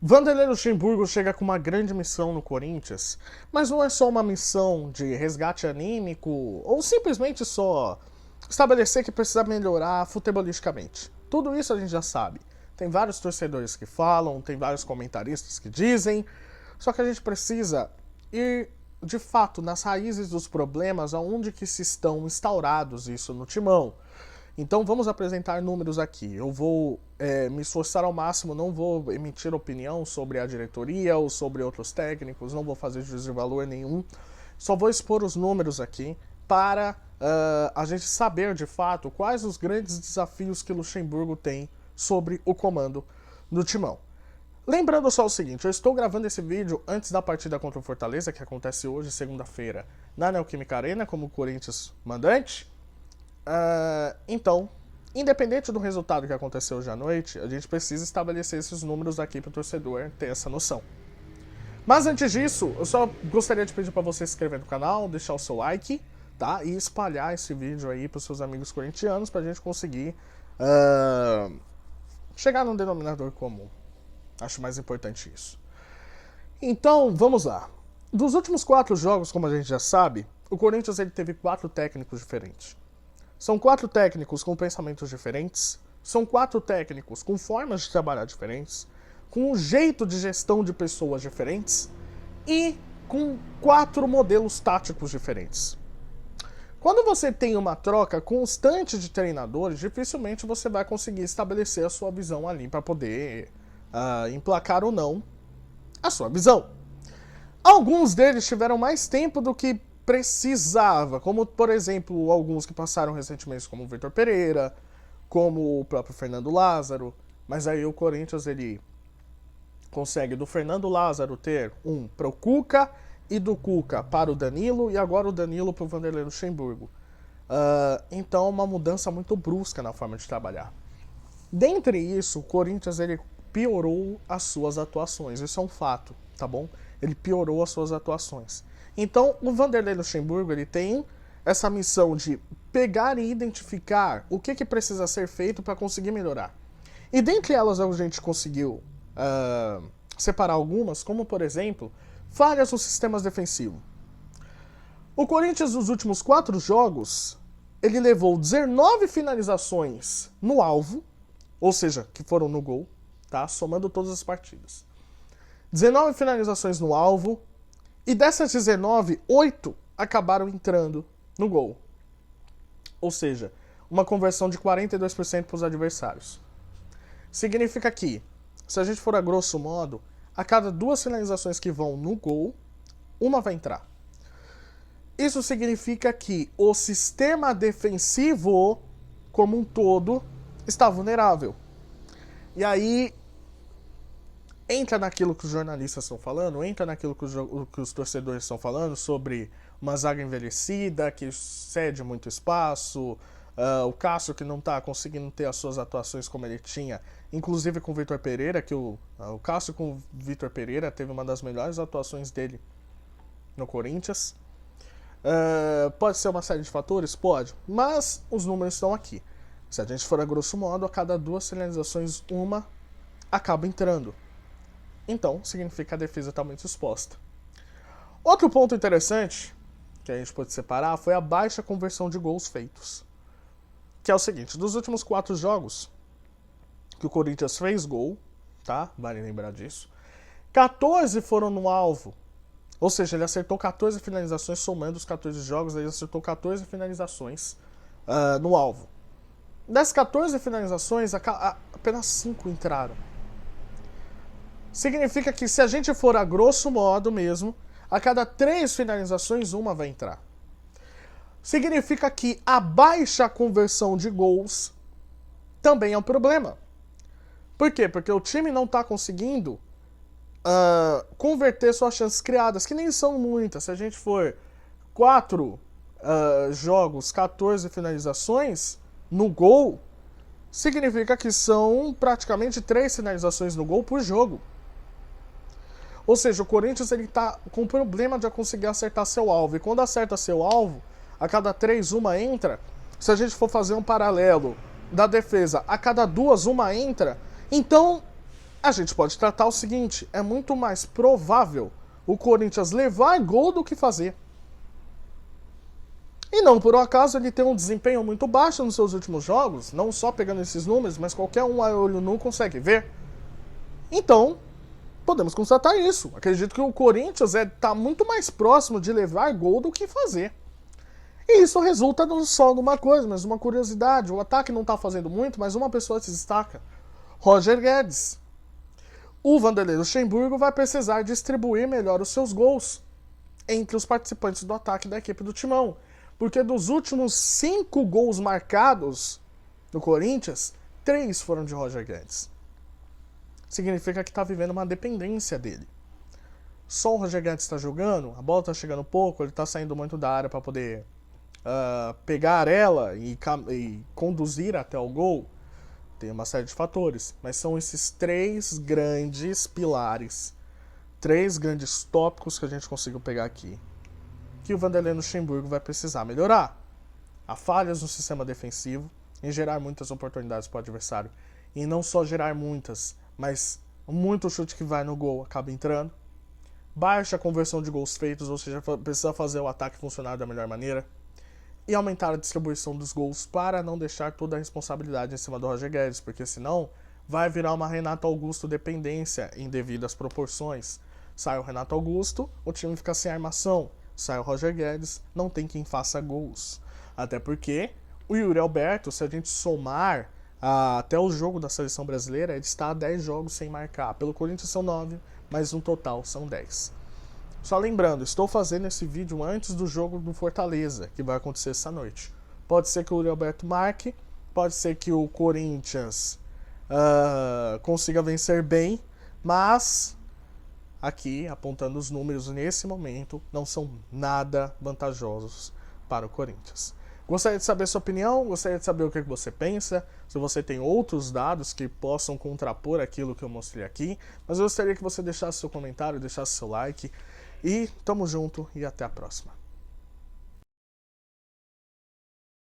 Vanderlei Luxemburgo chega com uma grande missão no Corinthians, mas não é só uma missão de resgate anímico ou simplesmente só estabelecer que precisa melhorar futebolisticamente. Tudo isso a gente já sabe. Tem vários torcedores que falam, tem vários comentaristas que dizem, só que a gente precisa ir de fato nas raízes dos problemas aonde que se estão instaurados isso no timão. Então vamos apresentar números aqui. Eu vou me esforçar ao máximo, não vou emitir opinião sobre a diretoria ou sobre outros técnicos, não vou fazer juízo de valor nenhum. Só vou expor os números aqui para a gente saber de fato quais os grandes desafios que Luxemburgo tem sobre o comando do timão. Lembrando só o seguinte, eu estou gravando esse vídeo antes da partida contra o Fortaleza, que acontece hoje, segunda-feira, na Neoquímica Arena, como Corinthians mandante. Então, independente do resultado que aconteceu hoje à noite, a gente precisa estabelecer esses números aqui para o torcedor ter essa noção. Mas antes disso, eu só gostaria de pedir para você se inscrever no canal, deixar o seu like, tá? E espalhar esse vídeo aí para os seus amigos corintianos para a gente conseguir chegar num denominador comum. Acho mais importante isso. Então, vamos lá. Dos últimos 4 jogos, como a gente já sabe, o Corinthians ele teve 4 técnicos diferentes. São 4 técnicos com pensamentos diferentes, são 4 técnicos com formas de trabalhar diferentes, com um jeito de gestão de pessoas diferentes e com 4 modelos táticos diferentes. Quando você tem uma troca constante de treinadores, dificilmente você vai conseguir estabelecer a sua visão ali para poder emplacar ou não a sua visão. Alguns deles tiveram mais tempo do que precisava, como por exemplo alguns que passaram recentemente, como o Vitor Pereira, como o próprio Fernando Lázaro, mas aí o Corinthians ele consegue do Fernando Lázaro ter para o Cuca e do Cuca para o Danilo e agora o Danilo para o Vanderlei Luxemburgo. Então uma mudança muito brusca na forma de trabalhar. Dentre isso, o Corinthians ele piorou as suas atuações, isso é um fato, tá bom? Ele piorou as suas atuações. Então, o Vanderlei Luxemburgo ele tem essa missão de pegar e identificar o que precisa ser feito para conseguir melhorar. E dentre elas a gente conseguiu separar algumas, como por exemplo, falhas nos sistemas defensivos. O Corinthians nos últimos 4 jogos, ele levou 19 finalizações no alvo, ou seja, que foram no gol, tá? Somando todas as partidas. 19 finalizações no alvo, e dessas 19, 8 acabaram entrando no gol. Ou seja, uma conversão de 42% para os adversários. Significa que, se a gente for a grosso modo, a cada 2 finalizações que vão no gol, uma vai entrar. Isso significa que o sistema defensivo, como um todo, está vulnerável. E aí entra naquilo que os jornalistas estão falando, entra naquilo que os torcedores estão falando sobre uma zaga envelhecida, que cede muito espaço, o Cássio que não está conseguindo ter as suas atuações como ele tinha, inclusive com o Vitor Pereira, que o Cássio com o Vitor Pereira teve uma das melhores atuações dele no Corinthians. Pode ser uma série de fatores? Pode, mas os números estão aqui. Se a gente for a grosso modo, a cada 2 finalizações, uma acaba entrando. Então, significa que a defesa está muito exposta. Outro ponto interessante que a gente pode separar foi a baixa conversão de gols feitos. Que é o seguinte, dos últimos 4 jogos que o Corinthians fez gol, tá? Vale lembrar disso. 14 foram no alvo. Ou seja, ele acertou 14 finalizações, somando os 14 jogos, ele acertou 14 finalizações no alvo. Das 14 finalizações, apenas 5 entraram. Significa que se a gente for a grosso modo mesmo, a cada 3 finalizações, uma vai entrar. Significa que a baixa conversão de gols também é um problema. Por quê? Porque o time não está conseguindo converter suas chances criadas, que nem são muitas. Se a gente for 4 jogos, 14 finalizações no gol, significa que são praticamente 3 finalizações no gol por jogo. Ou seja, o Corinthians está com problema de conseguir acertar seu alvo. E quando acerta seu alvo, a cada 3, uma entra. Se a gente for fazer um paralelo da defesa, a cada 2, uma entra. Então, a gente pode tratar o seguinte: é muito mais provável o Corinthians levar gol do que fazer. E não por um acaso ele tem um desempenho muito baixo nos seus últimos jogos, não só pegando esses números, mas qualquer um a olho nu consegue ver. Então, podemos constatar isso. Acredito que o Corinthians está muito mais próximo de levar gol do que fazer. E isso resulta não só numa coisa, mas uma curiosidade. O ataque não está fazendo muito, mas uma pessoa se destaca: Roger Guedes. O Vanderlei Luxemburgo vai precisar distribuir melhor os seus gols entre os participantes do ataque da equipe do Timão. Porque dos últimos 5 gols marcados no Corinthians, 3 foram de Roger Guedes. Significa que está vivendo uma dependência dele. Só o Roger Guedes está jogando, a bola está chegando pouco, ele está saindo muito da área para poder pegar ela e conduzir até o gol. Tem uma série de fatores, mas são esses 3 grandes pilares, 3 grandes tópicos que a gente conseguiu pegar aqui, que o Vanderlei Luxemburgo vai precisar melhorar. Há falhas no sistema defensivo, em gerar muitas oportunidades para o adversário, e não só gerar muitas, mas muito chute que vai no gol acaba entrando. Baixa conversão de gols feitos, ou seja, precisa fazer o ataque funcionar da melhor maneira. E aumentar a distribuição dos gols para não deixar toda a responsabilidade em cima do Roger Guedes, porque senão vai virar uma Renato Augusto dependência em devidas proporções. Sai o Renato Augusto, o time fica sem armação. Sai o Roger Guedes, não tem quem faça gols. Até porque o Yuri Alberto, se a gente somar até o jogo da seleção brasileira, ele está a 10 jogos sem marcar. Pelo Corinthians são 9, mas no total são 10. Só lembrando, estou fazendo esse vídeo antes do jogo do Fortaleza, que vai acontecer essa noite. Pode ser que o Yuri Alberto marque, pode ser que o Corinthians consiga vencer bem, mas aqui, apontando os números nesse momento, não são nada vantajosos para o Corinthians. Gostaria de saber sua opinião, gostaria de saber o que você pensa, se você tem outros dados que possam contrapor aquilo que eu mostrei aqui, mas eu gostaria que você deixasse seu comentário, deixasse seu like, e tamo junto e até a próxima.